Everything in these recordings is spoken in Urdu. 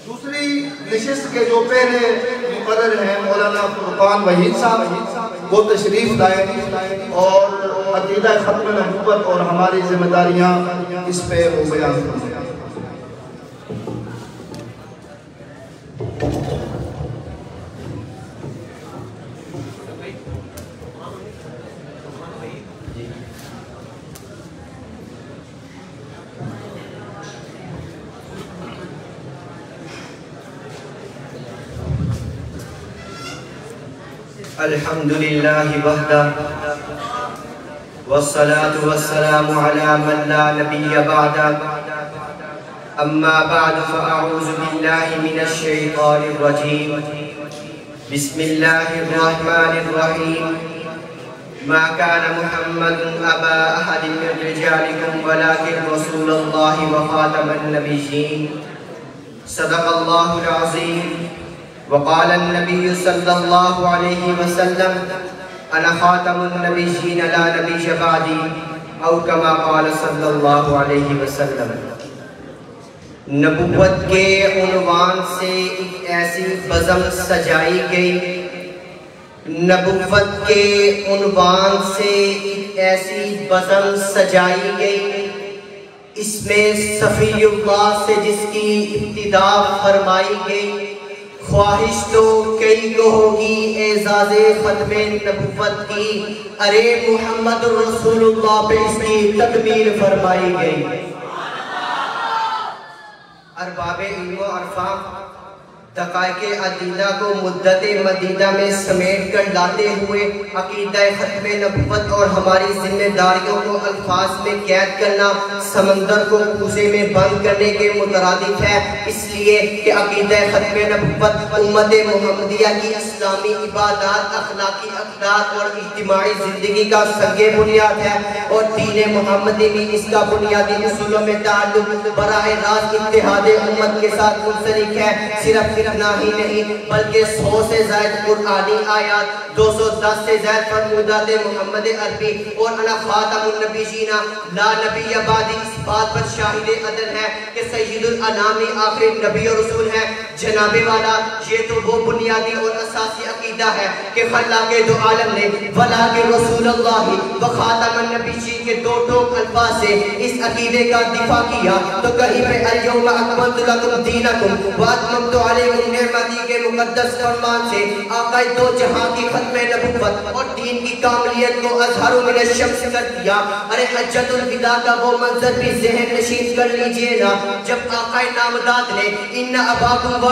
دوسری نشست کے جو پہلے مقرر ہیں مولانا فرقان وحید صاحب، وہ تشریف لائیں اور عقیدہ ختم نبوت اور ہماری ذمہ داریاں اس پہ وہ بیان کریں۔ الحمدللہ وحدہ والصلاة والسلام على من لا نبی بعدہ اما بعد فاعوذ باللہ من الشیطان الرجیم بسم اللہ الرحمن الرحیم ما كان محمد ابا احد من رجالکم ولكن رسول اللہ وخاتم النبیین صدق اللہ العظیم وقال النبي صلى الله عليه وسلم انا خاتم النبيين لا نبي بعدي او كما قال صلى الله عليه وسلم۔ نبوت کے عنوان سے ایک ایسی بزم سجائی گئی، نبوت کے عنوان سے ایک ایسی بزم سجائی گئی، اس میں صفی اللہ سے جس کی ابتدا فرمائی گئی، خواہش تو کئی کو ہوگی اعزاز ختم نبوت کی، ارے محمد رسول اللہ پہ اس کی تکمیل فرمائی گئی۔ ارباب علم و عرفان دقائق عدیدہ کو مدت مدیدہ میں سمیٹ کر لاتے ہوئے عقیدہ ختم نبوت اور ہماری ذمہ داریوں کو الفاظ میں قید کرنا سمندر کو کوزے میں بند کرنے کے مترادف ہے، اس لیے کہ عقیدہ ختم نبوت امت محمدیہ کی اسلامی عبادات، اخلاقی اقدار اور اجتماعی زندگی کا سنگ بنیاد ہے، اور دین محمدی بھی اس کا بنیادی اصولوں میں تعلق براہ راست اتحاد امت کے ساتھ منسلک ہے۔ صرف اتنا ہی نہیں بلکہ 100 سے زائد قرآنی آیات، 210 سے زائد فرمودات محمد عربی اور انا خاتم النبیین لا نبی بعدی اس بات پر شاہد عدل ہے کہ سید الانام آخری نبی اور رسول ہے۔ جناب والا یہ تو وہ بنیادی اور اساسی عقیدہ ہے کہ خلاق دو عالم نے ولا کے رسول اللہ و خاتم النبیین کے دو ٹوک الفاظ سے اس عقیدے کا دفاع کیا تو کہیں پہ الیوم اکملت لکم دینکم واتممت علیکم نعمتی کے مقدس فرمان سے آقا دو جہاں کی ختم نبوت اور دین کی کاملیت کو اظہر من الشمس کر دیا۔ ارے حجت الوداع کا وہ منظر بھی ذہن نشین کر لیجئے نا، جب آقا نامداد نے ان اباکم واحد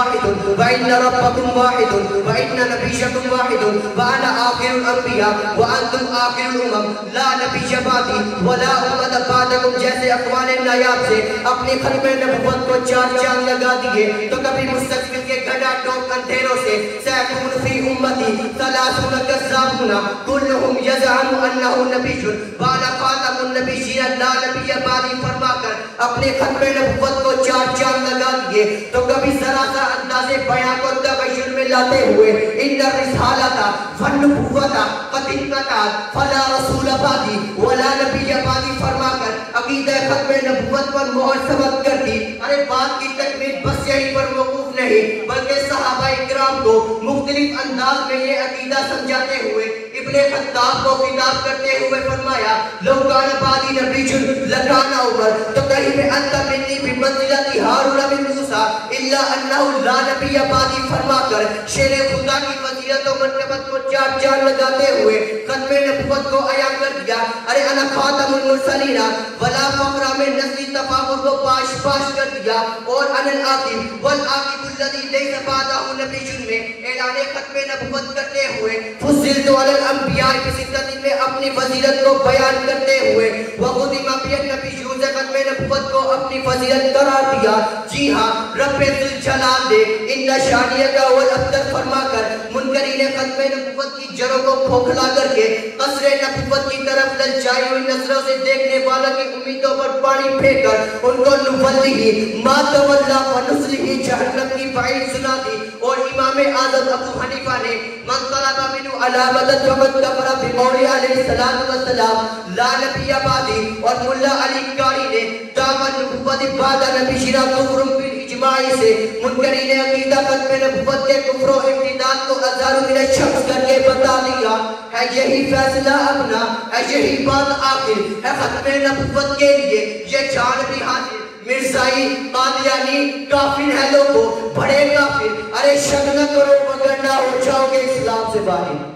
وان ربکم واحد وان نبیکم واحد وانا آخر الانبیاء وانتم آخر الامم لا نبی بعدی ولا امت بعدکم جیسے اقوال نایاب سے اپنی ختم نبوت کو چار چاند لگا دیے، تو کبھی مستقبل کے گھڑا ٹوک اندھیروں سے سیکون فی امتی ثلاثون کذابون کلہم یزعم انہ نبی وانا خاتم النبیین لا نبی بعدی فرما کر اپنے ختم نبوت کو چار چاند لگا دیے، تو کبھی ذرا سا انداز بیان کو تغیر میں لاتے ہوئے ان الرسالۃ والنبوۃ قد انقطعت فلا رسول بعدی ولا نبی بعدی فرما کر عقیدہ ختم نبوت پر مہر ثبت کر دی۔ ارے بات کی تکمیل بس یہیں پر موقوف نہیں بلکہ صحابہ اکرام کو مختلف انداز میں یہ عقیدہ سمجھاتے ہوئے ابن خطاب کو خطاب کرتے ہوئے فرمایا لو کان بعدی نبی لکان عمر، تو کہیں میں انت منی بمنزلت ہارون من موسیٰ الا انہ لا نبی بعدی فرما کر شیر خدا کی فضیلت و منقبت کو چار چار لگاتے ہوئے ختم نبوت کو عیاں کر دیا۔ ارے انا خاتم المرسلین ولا فقرہ میں نسلی تفاخر کو پاش پاش کر دیا، اور انا العاقب والعاقب الذی لیس بعدہ نبی میں اعلان ختم نبوت کرتے ہوئے فضلت علی الانبیاء کی ستت میں اپنی فضیلت کو بیان کرتے ہوئے وخدم بی النبی سے ختم نبوت کو اپنی فضیلت قرار دیا۔ جی ہاں رب ذوالجلال نے ان شانیہ کا والابتر فرما کر منکرین ختم نبوت کی جڑوں کو کھوکھلا کر کے قصر نبوت کی طرف للچائی ہوئی نظروں سے دیکھنے والا کی امیدوں پر پانی پھینک کر ان کو نولی ما تولا ونسلی جہنم کی وعید سنا دی۔ اور امام اعظم ابو حنیفہ نے من طلب منو علامت وقت کفر بقول علیہ السلام لا نبی بعدی، اور ملا علی قاری نے دعوت نبوت بعد نبی شرا کفر بالاجماع اجتماعی سے منکرین عقیدہ ختم نبوت کے کفر و ارتداد کو ہزاروں من الشمس کر کے بتا دیا ہے یہی فیصلہ اپنا ہے یہی بات آخر ہے ختم نبوت کے لیے یہ جان بھی حاضر مرزائی قادیانی کافر ہے لوگوں بڑے کافر ارے شک نہ کرو مگر نہ ہو جاؤ گے اسلام سے باہر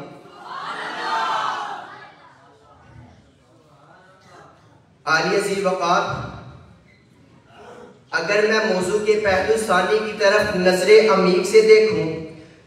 عالی عزیز وقار اگر میں موضوع کے پہلو ثانی کی طرف نظر عمیق سے دیکھوں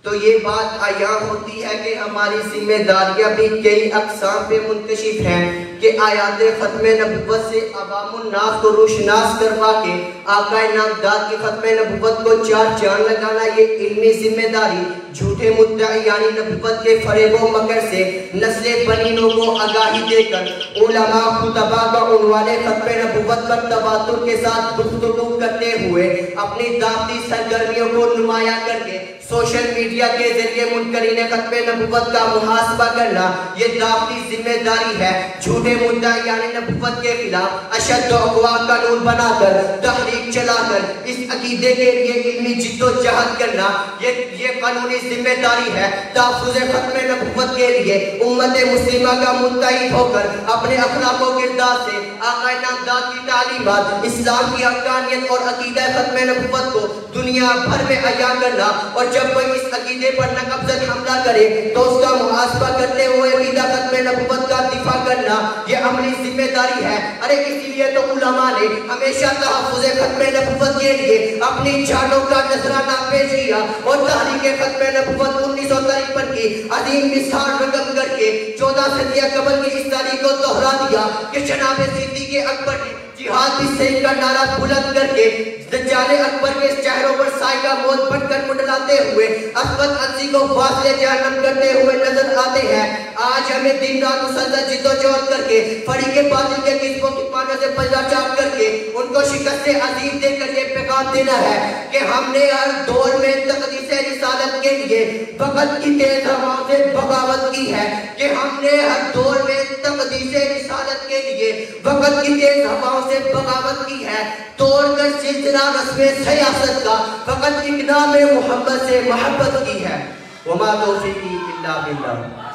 تو یہ بات عیاں ہوتی ہے کہ ہماری ذمہ داریاں بھی کئی اقسام پہ منکشف ہیں کہ آیات ختم نبوت سے عوام الناس کو روشناس کروا کے آقا نامدار کی ختم نبوت کو چار چاند لگانا یہ علمی ذمہ داری جھوٹے مدعی یعنی نبوت کے فریب و مکر سے نسل بنینوں کو آگاہی دے کر علماء خطبہ کا عنوان ختم نبوت پر تواتر کے ساتھ گفتگو کرتے ہوئے اپنی دعوتی سرگرمیوں کو نمایاں کر کے سوشل میڈیا کے ذریعے منکرین ختم نبوت کا محاسبہ کرنا یہ دعوتی ذمہ داری ہے جھوٹے مدعی یعنی نبوت کے خلاف اشد و اقوا قانون بنا کر تحریک چلا کر اس عقیدے کے لیے علمی جد و جہد کرنا یہ قانونی ذمہ داری ہے تحفظ ختم نبوت کے لیے امت مسلمہ کا متحد ہو کر اپنے اخلاق و کردار سے آقا نامدار کی تعلیمات اسلام کی حقانیت اور عقیدہ ختم نبوت کو دنیا بھر میں عیاں کرنا اور جب کوئی اس عقیدے پر نقبضت حملہ کرے تو اس کا محاسبہ کرتے ہوئے عقیدہ ختم نبوت کا دفاع کرنا یہ عملی ذمہ داری ہے ارے اسی لیے تو علماء نے ہمیشہ تحفظ ختم نبوت کے لیے اپنی جانوں کا نذرانہ پیش کیا اور تحریک ختم نبوت 1953 کی عظیم مثال رقم کر کے 14 صدیہ قبل کی اس تاریخ کو دہرا دیا کہ جناب صدیق اکبر نے جہاد بھی صحیح کا نعرہ بلند کر کے دجال اکبر کے چہروں پر سائے موت بن کر منڈلاتے ہوئے اسود انسی کو فاصلے جہنم کرتے ہوئے نظر آتے ہیں آج ہمیں دن رات مسلسل جد و جہد کر کے فریق باطل کے کسبوں کی پانوں سے پلہ چاپ کر کے ان کو شکست عظیم دے کر یہ پیغام دینا ہے کہ ہم نے ہر دور میں تقدیس رسالت کے لیے وقت کی تیز ہواؤں سے بغاوت کی ہے کہ ہم نے ہر دور میں تقدیس رسالت کے لیے وقت کی تیز ہواؤں سے بغاوت کی ہے توڑ کر سلسلہ رسم سیاست کا فقط اقدام محمد سے محبت کی ہے وما توفیقی الا باللہ